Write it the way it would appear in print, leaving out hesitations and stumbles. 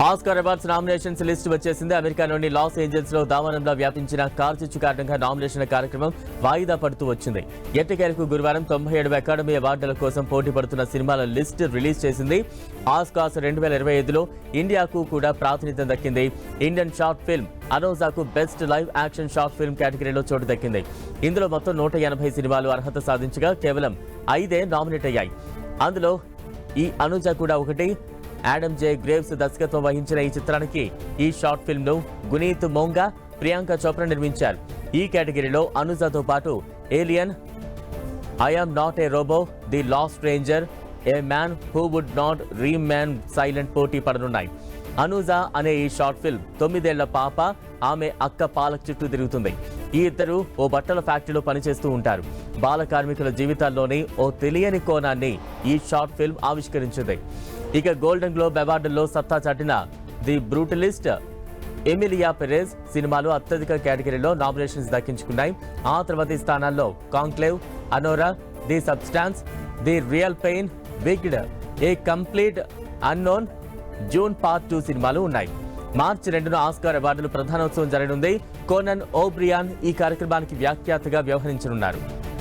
Oscar awards nominations list వచ్చేసింది. అమెరికాలోని Los Angeles లో దావానంలో వ్యాపించిన కారు చిచ్చు కారణంగా నామినేషన్ల కార్యక్రమం వాయిదా పడుతూ వచ్చింది. ఎట్టకేలకు గురువారం 97వ అకాడమీ అవార్డుల కోసం పోటీ పడుతున్న సినిమాల లిస్ట్ రిలీజ్ చేసింది. ఆస్కార్స్ 2025లో ఇండియాకు కూడా ప్రాతినిధ్యం దక్కింది. ఇండియన్ షార్ట్ ఫిల్మ్ అనోజాకు best live action short film కేటగిరీలో చోటు దక్కింది. ఇందులో మొత్తం 180 సినిమాలు అర్హత సాధించగా కేవలం 5 నామినేట్ అయ్యాయి. అందులో ఈ అనుజ కూడా ఒకటి. ఆడమ్ జే గ్రేవ్స్ దర్శకత్వం వహించిన ఈ చిత్రానికి ఈ షార్ట్ ఫిల్మ్ ను గునీత్ మోంగా, ప్రియాంక చోప్రా నిర్మించారు. ఈ కేటగిరీలో అనుజతో పాటు alien, I am not a robot, the last ranger, a man who would not remain silent పోటీ పడనున్నాయి. అనుజ అనే ఈ షార్ట్ ఫిల్మ్ 9 ఏళ్ల పాప, ఆమె అక్క పాలక్ చుట్టూ తిరుగుతుంది. ఈ ఇద్దరు ఓ బట్టల ఫ్యాక్టరీలో పనిచేస్తూ ఉంటారు. బాల కార్మికుల జీవితాల్లోని ఓ తెలియని కోణాన్ని ఈ షార్ట్ ఫిల్మ్ ఆవిష్కరించింది. ఇక గోల్డెన్ గ్లోబ్ అవార్డుల్లో సత్తా చాటిన ది బ్రూటలిస్ట్, ఎమిలియా పెరెజ్ సినిమాలు అత్యధిక కేటగిరీలో నామినేషన్స్ దక్కించుకున్నాయి. ఆ తర్వాతి స్థానాల్లో conclave, Anora, the substance, the real pain, wicked, a complete unknown, Dune part 2 సినిమాలు ఉన్నాయి. మార్చి 2న ఆస్కార్ అవార్డులు ప్రధానోత్సవం జరగనుంది. కోనన్ ఓబ్రియాన్ ఈ కార్యక్రమానికి వ్యాఖ్యాతగా వ్యవహరించనున్నారు.